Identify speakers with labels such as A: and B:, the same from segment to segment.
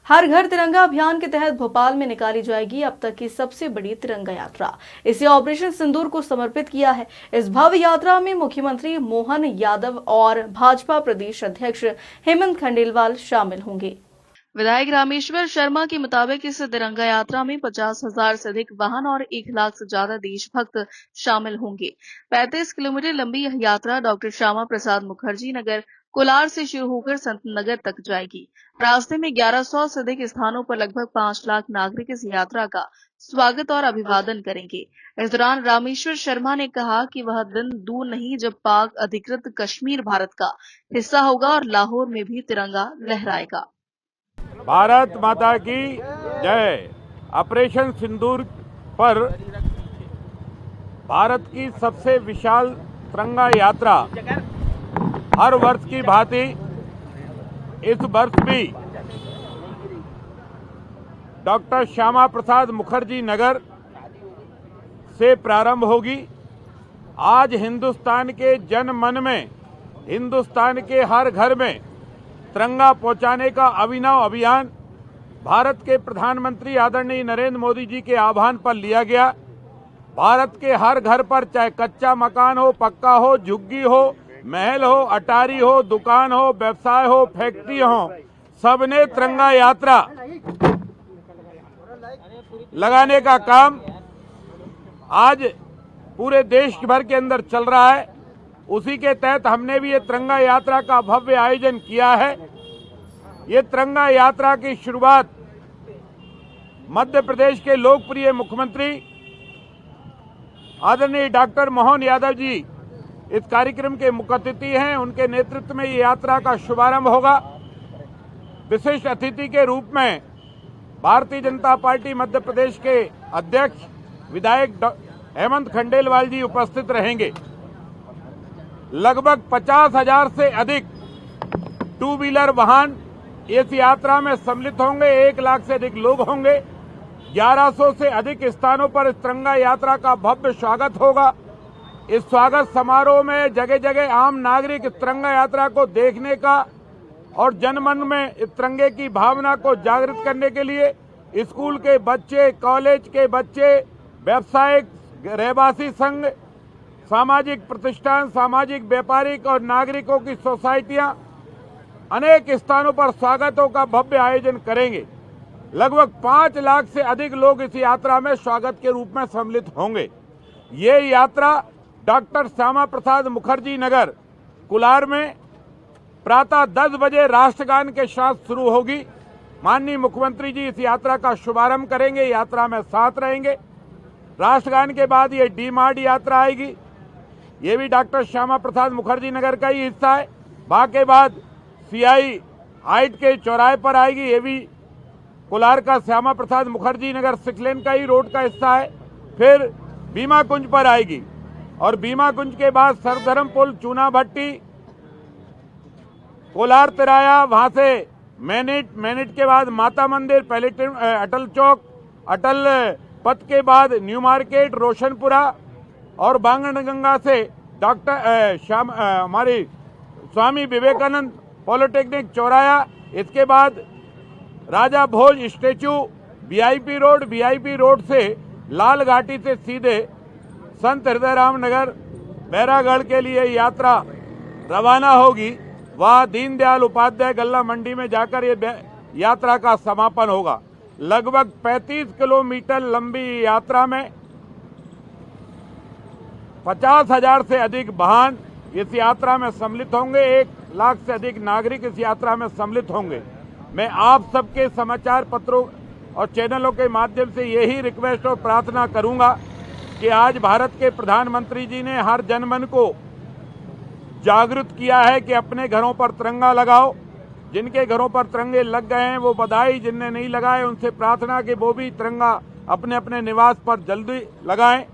A: हर घर तिरंगा अभियान के तहत भोपाल में निकाली जाएगी अब तक की सबसे बड़ी तिरंगा यात्रा। इसे ऑपरेशन सिंदूर को समर्पित किया है। इस भव्य यात्रा में मुख्यमंत्री मोहन यादव और भाजपा प्रदेश अध्यक्ष हेमंत खंडेलवाल शामिल होंगे। विधायक रामेश्वर शर्मा के मुताबिक इस तिरंगा यात्रा में 50,000 से अधिक वाहन और 1 लाख से ज्यादा देशभक्त शामिल होंगे। 35 किलोमीटर लंबी यह यात्रा डॉक्टर श्यामा प्रसाद मुखर्जी नगर कोलार से शुरू होकर संत नगर तक जाएगी। रास्ते में 1100 से अधिक स्थानों पर लगभग 5 लाख नागरिक इस यात्रा का स्वागत और अभिवादन करेंगे। इस दौरान रामेश्वर शर्मा ने कहा कि वह दिन दूर नहीं जब पाक अधिकृत कश्मीर भारत का हिस्सा होगा और लाहौर में भी तिरंगा लहराएगा।
B: भारत माता की जय। ऑपरेशन सिंदूर पर भारत की सबसे विशाल तिरंगा यात्रा हर वर्ष की भांति इस वर्ष भी डॉक्टर श्यामा प्रसाद मुखर्जी नगर से प्रारंभ होगी। आज हिंदुस्तान के जन मन में, हिंदुस्तान के हर घर में तिरंगा पहुंचाने का अभिनव अभियान भारत के प्रधानमंत्री आदरणीय नरेंद्र मोदी जी के आह्वान पर लिया गया। भारत के हर घर पर, चाहे कच्चा मकान हो, पक्का हो, झुग्गी हो, महल हो, अटारी हो, दुकान हो, व्यवसाय हो, फैक्ट्री हो, सबने तिरंगा यात्रा लगाने का काम आज पूरे देश भर के अंदर चल रहा है। उसी के तहत हमने भी ये तिरंगा यात्रा का भव्य आयोजन किया है। ये तिरंगा यात्रा की शुरुआत मध्य प्रदेश के लोकप्रिय मुख्यमंत्री आदरणीय डॉक्टर मोहन यादव जी इस कार्यक्रम के मुख्य अतिथि हैं। उनके नेतृत्व में ये यात्रा का शुभारंभ होगा। विशिष्ट अतिथि के रूप में भारतीय जनता पार्टी मध्य प्रदेश के अध्यक्ष विधायक हेमंत खंडेलवाल जी उपस्थित रहेंगे। लगभग 50,000 से अधिक टू व्हीलर वाहन इस यात्रा में सम्मिलित होंगे। 1 लाख से अधिक लोग होंगे। 1100 से अधिक स्थानों पर इस तिरंगा यात्रा का भव्य स्वागत होगा। इस स्वागत समारोह में जगह जगह आम नागरिक इस तिरंगा यात्रा को देखने का और जनमन में इस तिरंगे की भावना को जागृत करने के लिए स्कूल के बच्चे, कॉलेज के बच्चे, व्यावसायिक रहवासी संघ, सामाजिक प्रतिष्ठान, सामाजिक व्यापारिक और नागरिकों की सोसाइटियां अनेक स्थानों पर स्वागतों का भव्य आयोजन करेंगे। लगभग 5 लाख से अधिक लोग इस यात्रा में स्वागत के रूप में सम्मिलित होंगे। ये यात्रा डॉक्टर श्यामा प्रसाद मुखर्जी नगर कोलार में प्रातः 10 बजे राष्ट्रगान के साथ शुरू होगी। माननीय मुख्यमंत्री जी इस यात्रा का शुभारंभ करेंगे, यात्रा में साथ रहेंगे। राष्ट्रगान के बाद ये डी मार्ट यात्रा आएगी। ये भी डॉक्टर श्यामा प्रसाद मुखर्जी नगर का ही हिस्सा है। के बाद सीआई हाइट के चौराहे पर आएगी। ये भी कोलार का श्यामा प्रसाद मुखर्जी नगर 6 लेन का ही रोड का हिस्सा है। फिर बीमा कुंज पर आएगी और बीमा कुंज के बाद सरधर्म पुल, चूना भट्टी, कोलार तिराया, वहां से मैनिट के बाद माता मंदिर, पैलेटिव, अटल चौक, अटल पथ के बाद न्यू मार्केट, रोशनपुरा और बांगणगंगा से हमारी स्वामी विवेकानंद पॉलिटेक्निक चौराया। इसके बाद राजा भोज स्टेचू, वीआईपी रोड से लाल घाटी से सीधे संत हृदयराम नगर बैरागढ़ के लिए यात्रा रवाना होगी। वहां दीनदयाल उपाध्याय गल्ला मंडी में जाकर ये यात्रा का समापन होगा। लगभग 35 किलोमीटर लंबी यात्रा में 50,000 से अधिक वाहन इस यात्रा में सम्मिलित होंगे। 1 लाख से अधिक नागरिक इस यात्रा में सम्मिलित होंगे। मैं आप सबके समाचार पत्रों और चैनलों के माध्यम से यही रिक्वेस्ट और प्रार्थना करूंगा कि आज भारत के प्रधानमंत्री जी ने हर जनमन को जागृत किया है कि अपने घरों पर तिरंगा लगाओ। जिनके घरों पर तिरंगे लग गए हैं वो बधाई, जिनने नहीं लगाए उनसे प्रार्थना कि वो भी तिरंगा अपने अपने निवास पर जल्दी लगाएं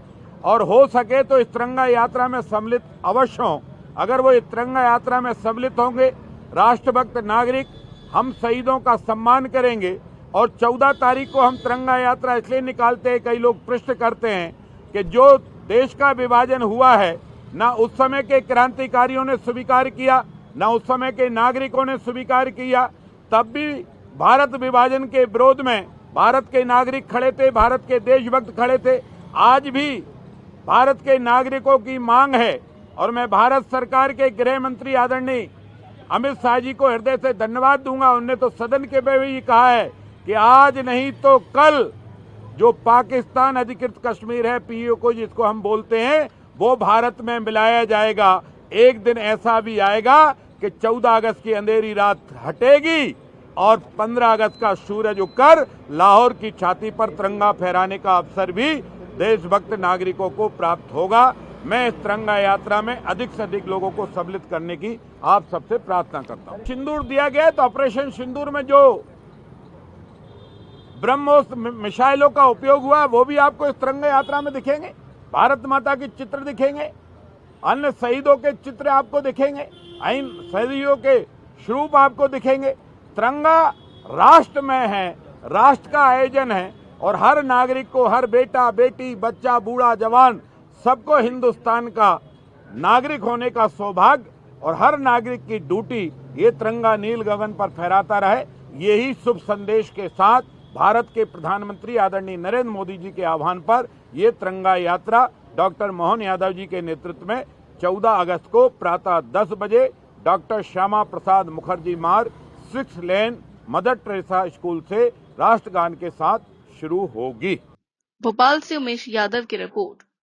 B: और हो सके तो इस तिरंगा यात्रा में सम्मिलित अवश्य हों। अगर वो इस तिरंगा यात्रा में सम्मिलित होंगे, राष्ट्रभक्त नागरिक, हम शहीदों का सम्मान करेंगे। और 14 तारीख को हम तिरंगा यात्रा इसलिए निकालते हैं, कई लोग प्रश्न करते हैं कि जो देश का विभाजन हुआ है ना उस समय के क्रांतिकारियों ने स्वीकार किया, ना उस समय के नागरिकों ने स्वीकार किया, तब भी भारत विभाजन के विरोध में भारत के नागरिक खड़े थे, भारत के देशभक्त खड़े थे। आज भी भारत के नागरिकों की मांग है और मैं भारत सरकार के गृह मंत्री आदरणीय अमित शाह जी को हृदय से धन्यवाद दूंगा। उन्होंने तो सदन के में भी कहा है कि आज नहीं तो कल जो पाकिस्तान अधिकृत कश्मीर है, पीओके जिसको हम बोलते हैं, वो भारत में मिलाया जाएगा। एक दिन ऐसा भी आएगा कि 14 अगस्त की अंधेरी रात हटेगी और 15 अगस्त का सूरज उगकर लाहौर की छाती पर तिरंगा फहराने का अवसर भी देशभक्त नागरिकों को प्राप्त होगा। मैं इस तिरंगा यात्रा में अधिक से अधिक लोगों को सम्मिलित करने की आप सबसे प्रार्थना करता हूं। सिंदूर दिया गया है तो ऑपरेशन सिंदूर में जो ब्रह्मोस मिसाइलों का उपयोग हुआ वो भी आपको इस तिरंगा यात्रा में दिखेंगे। भारत माता के चित्र दिखेंगे, अन्य शहीदों के चित्र आपको दिखेंगे, इन शहीदों के स्वरूप आपको दिखेंगे। तिरंगा राष्ट्र में है, राष्ट्र का आयोजन है और हर नागरिक को, हर बेटा बेटी, बच्चा, बूढ़ा, जवान, सबको हिंदुस्तान का नागरिक होने का सौभाग्य और हर नागरिक की ड्यूटी ये तिरंगा नील गगन पर फहराता रहे। यही शुभ संदेश के साथ भारत के प्रधानमंत्री आदरणीय नरेंद्र मोदी जी के आह्वान पर ये तिरंगा यात्रा डॉक्टर मोहन यादव जी के नेतृत्व में 14 अगस्त को प्रातः 10 बजे डॉक्टर श्यामा प्रसाद मुखर्जी मार्ग 6 लेन मदर टेरेसा स्कूल से राष्ट्रगान के साथ शुरू होगी।
A: भोपाल से उमेश यादव की रिपोर्ट।